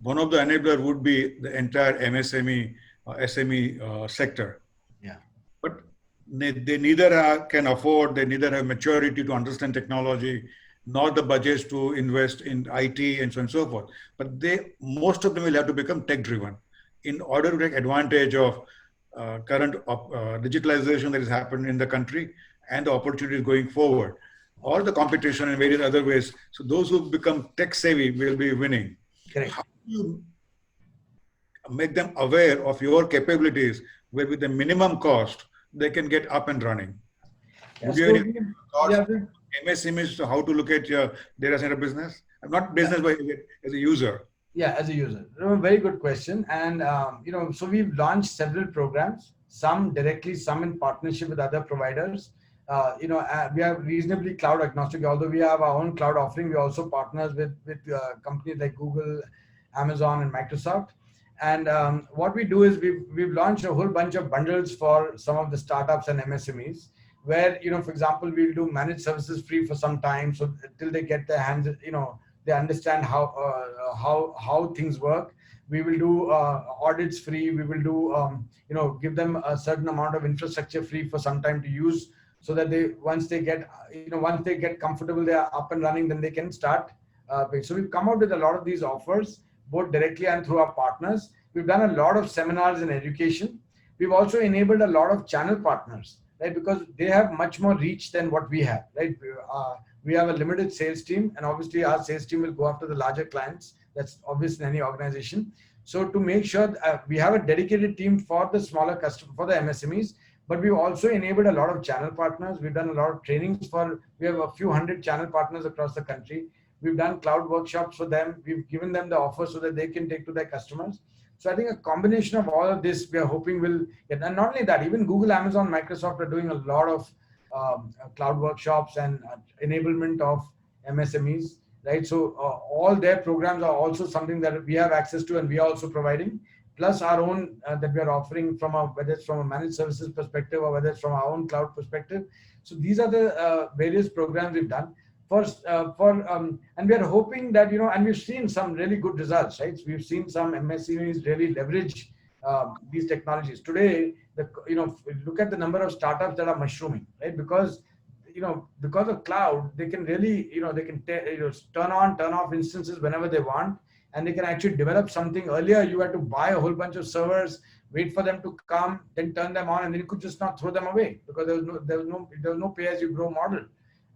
one of the enabler would be the entire MSME, SME sector. Yeah. But they neither can afford, they neither have maturity to understand technology, nor the budgets to invest in IT and so on and so forth. But most of them will have to become tech driven in order to take advantage of current digitalization that has happened in the country and the opportunities going forward, or the competition in various other ways. So those who become tech savvy will be winning. Correct. How do you make them aware of your capabilities where with the minimum cost they can get up and running? MSMEs, how to look at your data center business? Not business, but as a user. Yeah, as a user. Very good question. And, so we've launched several programs, some directly, some in partnership with other providers. We are reasonably cloud agnostic. Although we have our own cloud offering, we also partners with companies like Google, Amazon, and Microsoft. And what we do is we've launched a whole bunch of bundles for some of the startups and MSMEs, where, for example, we'll do managed services free for some time. So till they get their hands, they understand how things work. We will do audits free. We will do, give them a certain amount of infrastructure free for some time to use, so that once they get comfortable, they are up and running, then they can start. So we've come out with a lot of these offers, both directly and through our partners. We've done a lot of seminars in education. We've also enabled a lot of channel partners, right? Because they have much more reach than what we have, right? We have a limited sales team, and obviously our sales team will go after the larger clients. That's obvious in any organization. So to make sure we have a dedicated team for the smaller customer, for the MSMEs, but we've also enabled a lot of channel partners. We've done a lot of trainings we have a few hundred channel partners across the country. We've done cloud workshops for them. We've given them the offer so that they can take to their customers. So I think a combination of all of this, we are hoping will get, and not only that, even Google, Amazon, Microsoft are doing a lot of cloud workshops and enablement of MSMEs, right? So all their programs are also something that we have access to and we are also providing, plus our own that we are offering from whether it's from a managed services perspective or whether it's from our own cloud perspective. So these are the various programs we've done. And we are hoping that, and we've seen some really good results, right? So we've seen some MSMEs really leverage these technologies. Today, look at the number of startups that are mushrooming, right? Because of cloud, they can really, they can turn on, turn off instances whenever they want, and they can actually develop something. Earlier, you had to buy a whole bunch of servers, wait for them to come, then turn them on, and then you could just not throw them away because there was no pay-as-you-grow model.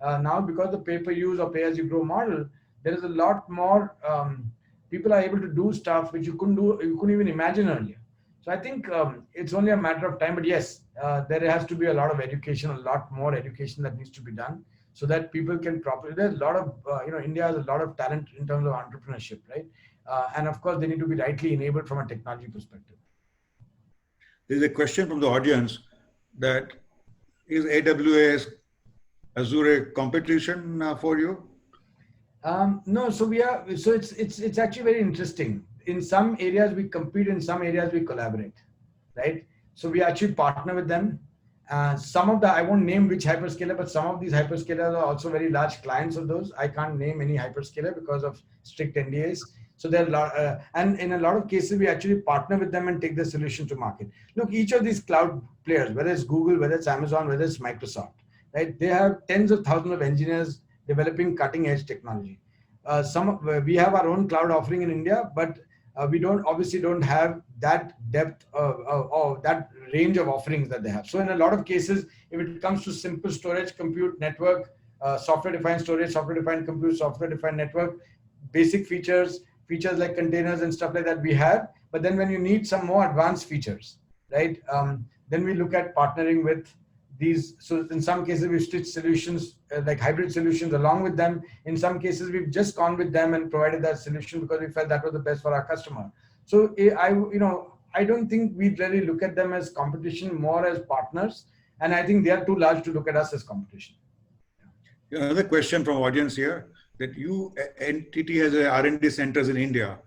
Now, because the pay-per-use or pay-as-you-grow model, there is a lot more. People are able to do stuff which you couldn't even imagine earlier. So I think it's only a matter of time. But yes, there has to be a lot of education, a lot more education that needs to be done so that people can properly. There's a lot of India has a lot of talent in terms of entrepreneurship, right? And of course, they need to be rightly enabled from a technology perspective. There's a question from the audience that is AWS Azure a competition for you? No, so it's actually very interesting. In some areas we compete, in some areas we collaborate, right? So we actually partner with them. I won't name which hyperscaler, but some of these hyperscalers are also very large clients of those. I can't name any hyperscaler because of strict NDAs. So there are a lot, and in a lot of cases, we actually partner with them and take the solution to market. Look, each of these cloud players, whether it's Google, whether it's Amazon, whether it's Microsoft, right? They have tens of thousands of engineers developing cutting edge technology. We have our own cloud offering in India, but we obviously don't have that depth or that range of offerings that they have. So in a lot of cases, if it comes to simple storage, compute, network, software-defined storage, software-defined compute, software-defined network, basic features like containers and stuff like that we have. But then when you need some more advanced features, right, then we look at partnering with these. So in some cases, we've stitched solutions like hybrid solutions along with them. In some cases, we've just gone with them and provided that solution because we felt that was the best for our customer. So I don't think we really look at them as competition, more as partners. And I think they are too large to look at us as competition. Another question from audience here, that NTT has R&D centers in India.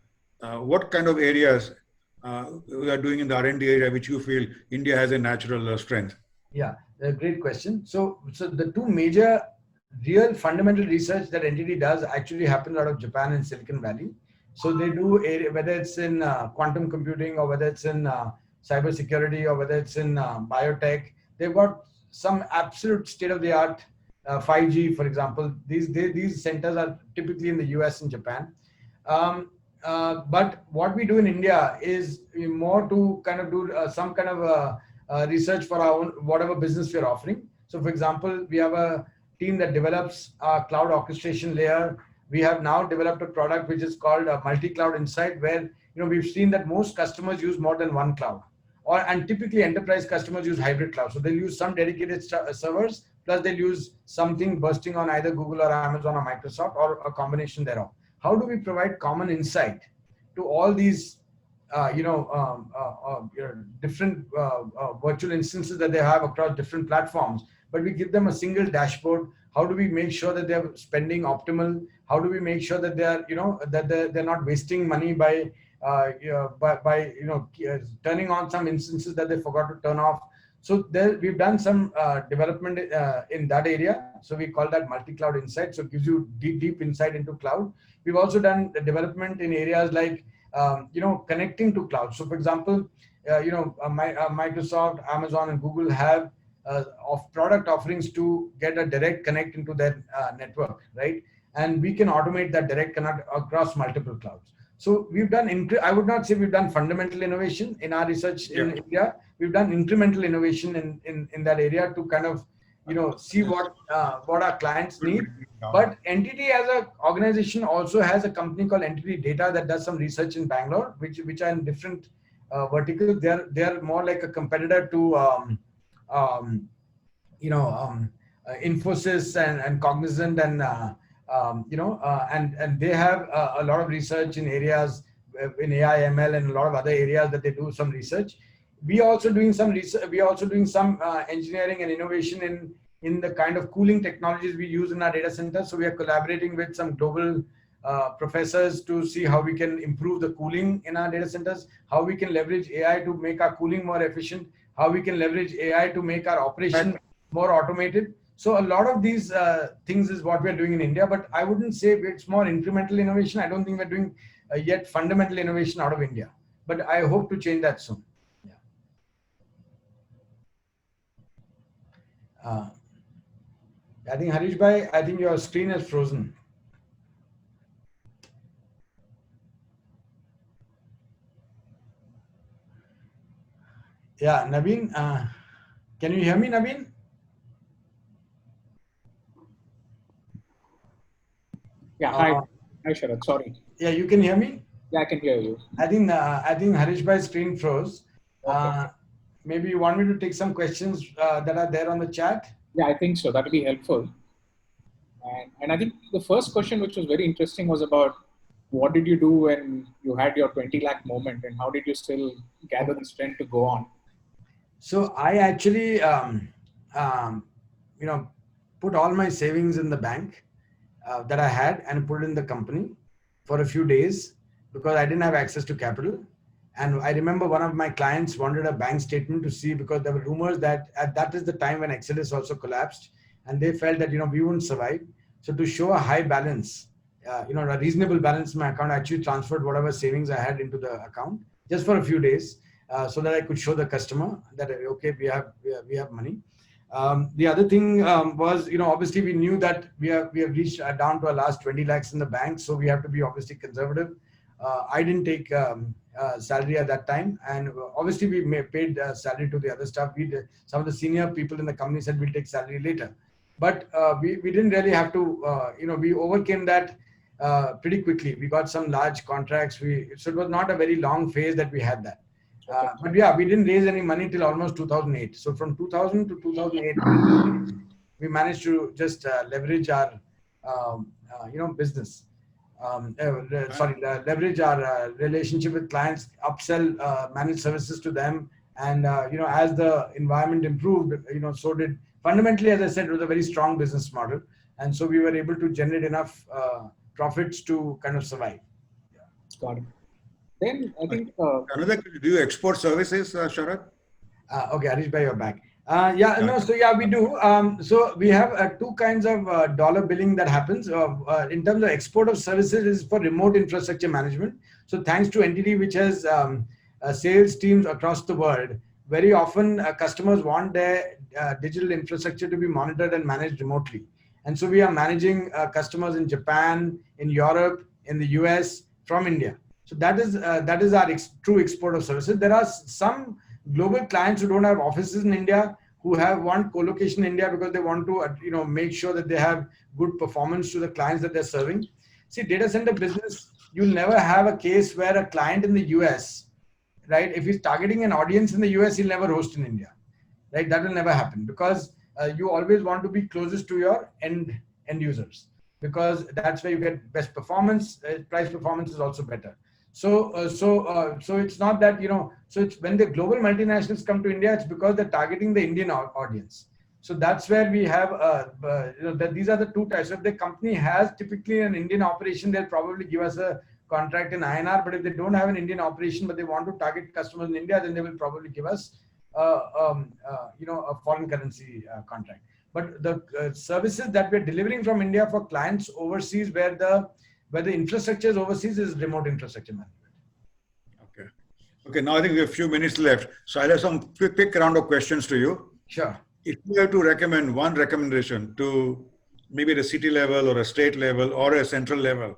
What kind of areas we are doing in the R&D area which you feel India has a natural strength? Yeah, a great question. So the two major real fundamental research that NTT does actually happens out of Japan and Silicon Valley. So they do, whether it's in quantum computing or whether it's in cybersecurity or whether it's in biotech, they've got some absolute state-of-the-art 5G, for example. These centers are typically in the US and Japan. But what we do in India is more to kind of do some kind of research for our own, whatever business we're offering. So for example, we have a team that develops a cloud orchestration layer. We have now developed a product which is called a multi-cloud insight, where we've seen that most customers use more than one cloud, and typically enterprise customers use hybrid cloud. So they'll use some dedicated servers, plus they'll use something bursting on either Google or Amazon or Microsoft or a combination thereof. How do we provide common insight to all these different virtual instances that they have across different platforms, but we give them a single dashboard? How do we make sure that they're spending optimal? How do we make sure that they're they're not wasting money by turning on some instances that they forgot to turn off? So we've done some development in that area. So we call that multi-cloud insight. So it gives you deep insight into cloud. We've also done development in areas like connecting to cloud. So for example, Microsoft, Amazon, and Google have product offerings to get a direct connect into their network, right? And we can automate that direct connect across multiple clouds. So we've done, I would not say we've done fundamental innovation in our research in India. We've done incremental innovation in that area to kind of see what our clients need. But Entity as an organization also has a company called Entity Data that does some research in Bangalore, which are in different verticals. They're more like a competitor to Infosys and Cognizant and and they have a lot of research in areas in AI, ML, and a lot of other areas that they do some research. We are also doing some research. We are also doing some engineering and innovation in the kind of cooling technologies we use in our data center. So we are collaborating with some global professors to see how we can improve the cooling in our data centers, how we can leverage AI to make our cooling more efficient, how we can leverage AI to make our operation more automated. So a lot of these things is what we're doing in India, but I wouldn't say it's more incremental innovation. I don't think we're doing yet fundamental innovation out of India, but I hope to change that soon. Yeah. I think Harish Bhai, I think your screen is frozen. Yeah, Naveen, can you hear me, Naveen? Yeah, hi Sharad, sorry. Yeah, you can hear me? Yeah, I can hear you. I think Harish Bhai's screen froze. Okay. Maybe you want me to take some questions that are there on the chat? Yeah, I think so. That would be helpful. And I think the first question, which was very interesting, was about what did you do when you had your 20 lakh moment, and how did you still gather the strength to go on? So I actually, put all my savings in the bank that I had and put it in the company for a few days because I didn't have access to capital. And I remember one of my clients wanted a bank statement to see because there were rumors that that is the time when Exodus also collapsed, and they felt that we wouldn't survive. So to show a high balance, a reasonable balance in my account, I actually transferred whatever savings I had into the account just for a few days. So that I could show the customer that okay, we have money. The other thing was, obviously we knew that we have reached down to our last 20 lakhs in the bank, so we have to be obviously conservative. I didn't take salary at that time, and obviously we paid salary to the other staff. Some of the senior people in the company said we'll take salary later, but we didn't really have to. We overcame that pretty quickly. We got some large contracts. So it was not a very long phase that we had that. But yeah, we didn't raise any money till almost 2008. So from 2000 to 2008, we managed to just leverage our, business. Leverage our relationship with clients, upsell managed services to them, and as the environment improved, so did fundamentally, as I said, it was a very strong business model, and so we were able to generate enough profits to kind of survive. Yeah. Got it. Then I think another, do you export services, Sharad? Okay, Harish Bhai, you're back. We do. So we have two kinds of dollar billing that happens. In terms of export of services is for remote infrastructure management. So thanks to Entity, which has sales teams across the world, very often customers want their digital infrastructure to be monitored and managed remotely. And so we are managing customers in Japan, in Europe, in the US from India. So that is our true export of services. There are some global clients who don't have offices in India, who want co-location in India because they want to make sure that they have good performance to the clients that they're serving. See, data center business, you'll never have a case where a client in the US, right, if he's targeting an audience in the US, he'll never host in India, right? That will never happen because you always want to be closest to your end users, because that's where you get best performance. Price performance is also better. So it's not that, so it's when the global multinationals come to India, it's because they're targeting the Indian audience. So that's where we have, that these are the two types. So if the company has typically an Indian operation, they'll probably give us a contract in INR. But if they don't have an Indian operation, but they want to target customers in India, then they will probably give us, a foreign currency contract. But the services that we're delivering from India for clients overseas, where the infrastructure is overseas, is remote infrastructure management. Okay. Now I think we have a few minutes left. So I'll have some quick round of questions to you. Sure. If you have to recommend one recommendation to maybe the city level or a state level or a central level,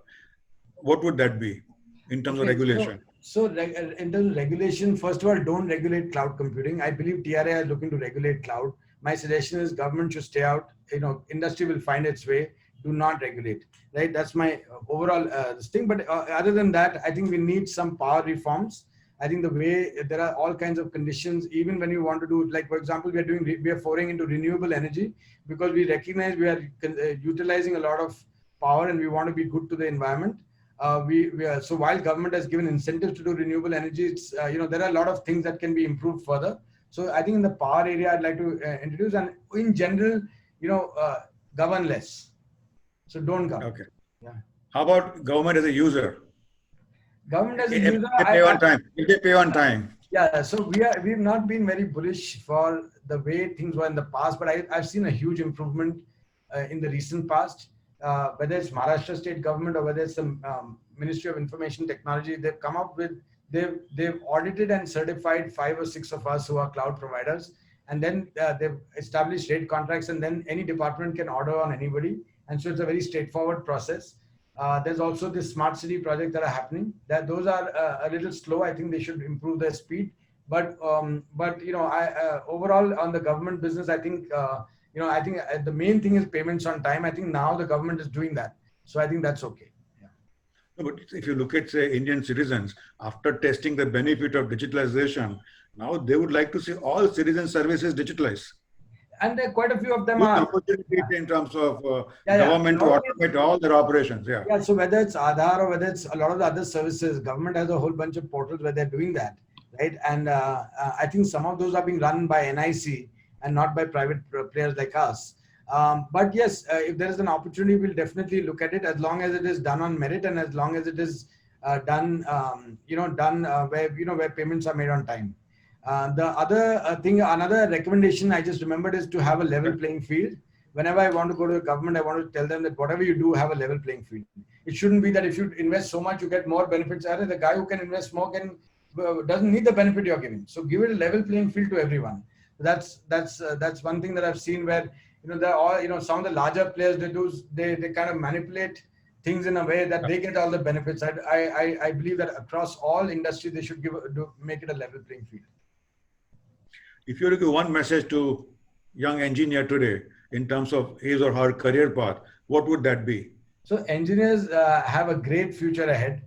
what would that be in terms of regulation? So in terms of regulation, first of all, don't regulate cloud computing. I believe TRAI is looking to regulate cloud, my suggestion is government should stay out. Industry will find its way. Do not regulate. Right? That's my overall thing. But other than that, I think we need some power reforms. I think the way there are all kinds of conditions, even when you want to do, like for example, we are foraying into renewable energy because we recognize we are utilizing a lot of power and we want to be good to the environment. So while government has given incentives to do renewable energy, it's there are a lot of things that can be improved further. So I think in the power area, I'd like to introduce, and in general, govern less. So don't govern. Okay. Yeah. How about government as a user? Government as a user, they pay on time. They pay on time. Yeah, so we've not been very bullish for the way things were in the past, but I've seen a huge improvement in the recent past. Whether it's Maharashtra state government or whether it's the Ministry of Information Technology, they've come up with, they've audited and certified 5 or 6 of us who are cloud providers, and then they've established rate contracts, and then any department can order on anybody, and so it's a very straightforward process. There's also this smart city project that are happening. Those are a little slow. I think they should improve their speed. But overall on the government business, I think the main thing is payments on time. I think now the government is doing that, so I think that's okay. Yeah. No, but if you look at, say, Indian citizens, after testing the benefit of digitalization, now they would like to see all citizen services digitalized. And quite a few of them are in terms of government to automate all their operations. Yeah. So whether it's Aadhaar or whether it's a lot of the other services, government has a whole bunch of portals where they're doing that, right? And I think some of those are being run by NIC and not by private players like us. But yes, if there is an opportunity, we'll definitely look at it, as long as it is done on merit and as long as it is done where payments are made on time. The other thing, another recommendation I just remembered is to have a level playing field. Whenever I want to go to the government, I want to tell them that whatever you do, have a level playing field. It shouldn't be that if you invest so much, you get more benefits. The guy who can invest more doesn't need the benefit you're giving. So give it a level playing field to everyone. That's one thing that I've seen where they're all some of the larger players they kind of manipulate things in a way that they get all the benefits. I believe that across all industries they should make it a level playing field. If you were to give one message to young engineer today in terms of his or her career path, what would that be? So engineers have a great future ahead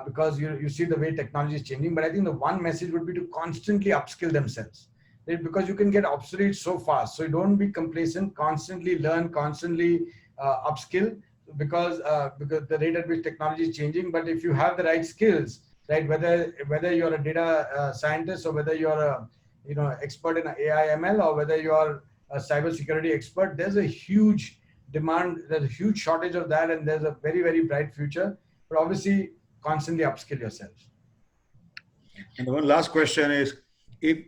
because you see the way technology is changing. But I think the one message would be to constantly upskill themselves, right? Because you can get obsolete so fast. So you don't be complacent. Constantly learn, constantly upskill because the rate at which technology is changing. But if you have the right skills, right, whether you're a data scientist or whether you're a expert in AI ML or whether you are a cybersecurity expert, there's a huge demand, there's a huge shortage of that, and there's a very, very bright future. But obviously, constantly upskill yourselves. And one last question is, if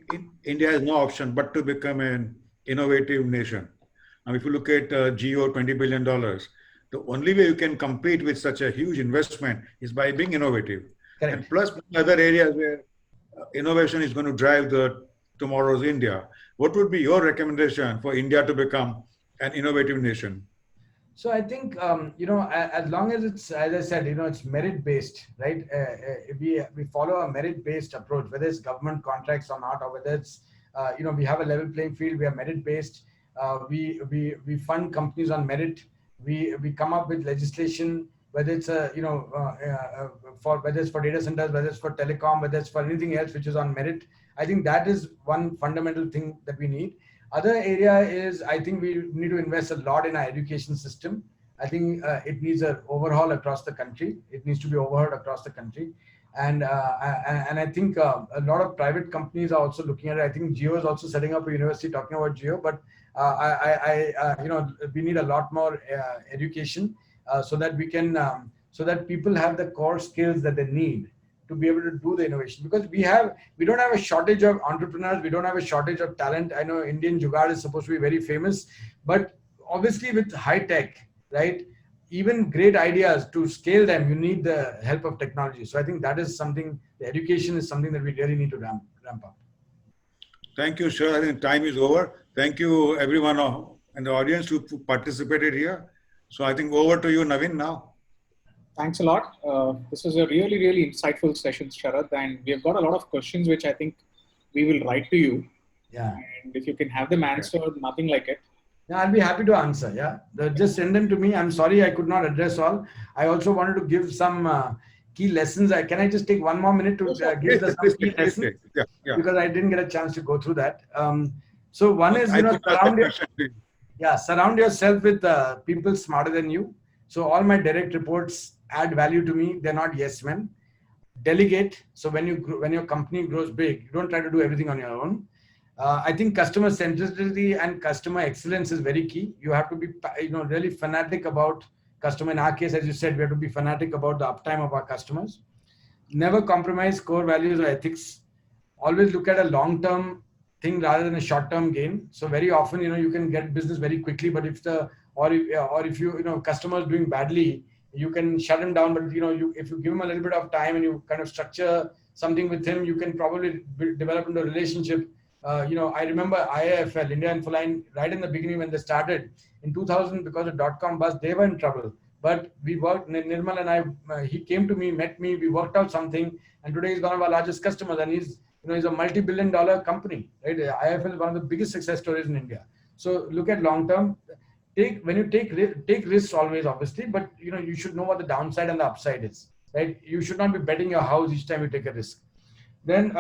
India has no option but to become an innovative nation, now if you look at Jio, $20 billion, the only way you can compete with such a huge investment is by being innovative. Correct. And plus other areas where innovation is going to drive tomorrow's India. What would be your recommendation for India to become an innovative nation? So I think, as long as it's, as I said, it's merit-based, right? We follow a merit-based approach, whether it's government contracts or not, or whether it's, we have a level playing field, we are merit-based, we fund companies on merit, we come up with legislation, whether it's whether it's for data centers, whether it's for telecom, whether it's for anything else which is on merit. I think that is one fundamental thing that we need. Other area is, I think we need to invest a lot in our education system. I think it needs an overhaul across the country. It needs to be overhauled across the country. And I think a lot of private companies are also looking at it. I think Jio is also setting up a university talking about Jio, but we need a lot more education so that we can, so that people have the core skills that they need to be able to do the innovation, because we don't have a shortage of entrepreneurs. We don't have a shortage of talent. I know Indian Jugaad is supposed to be very famous, but obviously with high tech, right? Even great ideas, to scale them, you need the help of technology. So I think that is something, the education is something that we really need to ramp up. Thank you, sir. I think time is over. Thank you everyone in the audience who participated here. So I think over to you, Naveen, now. Thanks a lot. This was a really, really insightful session, Sharad, and we have got a lot of questions which I think we will write to you. Yeah. And if you can have them answered, nothing like it. Yeah, I'll be happy to answer. Yeah, just send them to me. I'm sorry I could not address all. I also wanted to give some key lessons. Can I just take one more minute to give the some key lessons? Yeah. Because I didn't get a chance to go through that. So one is, I could ask that question, please. surround yourself with people smarter than you. So all my direct reports add value to me. They're not yes men. Delegate. So when your company grows big, you don't try to do everything on your own. I think customer centricity and customer excellence is very key. You have to be, really fanatic about customer. In our case, as you said, we have to be fanatic about the uptime of our customers. Never compromise core values or ethics. Always look at a long-term thing rather than a short-term gain. So very often, you can get business very quickly, but if customer is doing badly, you can shut him down. But if you give him a little bit of time and you kind of structure something with him, you can probably develop into a relationship. I remember IIFL, India Infoline, right in the beginning when they started in 2000, because of .com bust, they were in trouble. But we worked, Nirmal and I, he came to me, met me, we worked out something, and today he's one of our largest customers, and he's a multi-billion-dollar company, right? IIFL is one of the biggest success stories in India. So look at long-term. When you take risks always, obviously, but you should know what the downside and the upside is, right? You should not be betting your house each time you take a risk. Then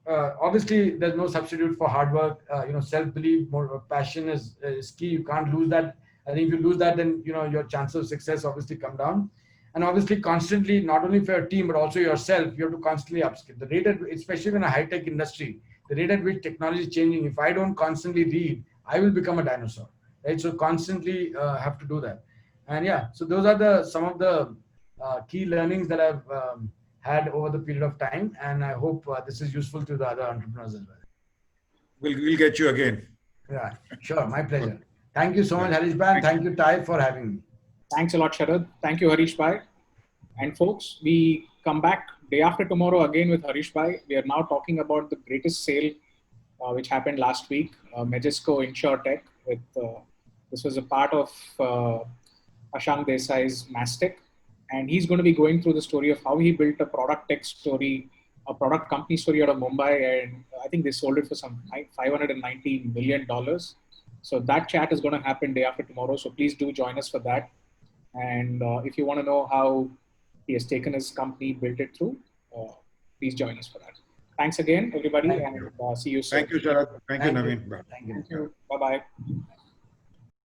obviously there's no substitute for hard work. Self-belief, more passion is key. You can't lose that. I think if you lose that, then your chances of success obviously come down. And obviously constantly, not only for your team but also yourself, you have to constantly upskill. The rate especially in a high-tech industry, the rate at which technology is changing, if I don't constantly read, I will become a dinosaur, right? So constantly have to do that. And yeah, so those are some of the key learnings that I've had over the period of time, and I hope this is useful to the other entrepreneurs as well. We'll get you again. Yeah, sure, my pleasure. Thank you so much, Harish Bhai, and thank you, Ty, for having me. Thanks a lot, Sharad. Thank you, Harish Bhai. And folks, we come back day after tomorrow again with Harish Bhai. We are now talking about the greatest sale which happened last week, Majesco InsurTech. This was a part of Ashank Desai's Mastic. And he's going to be going through the story of how he built a product tech story, a product company story out of Mumbai. And I think they sold it for some $590 million. So that chat is going to happen day after tomorrow. So please do join us for that. And if you want to know how he has taken his company, built it through, please join us for that. Thanks again, everybody. And see you soon. Thank you, Sharad. Thank you, Naveen. Thank you. Bye-bye.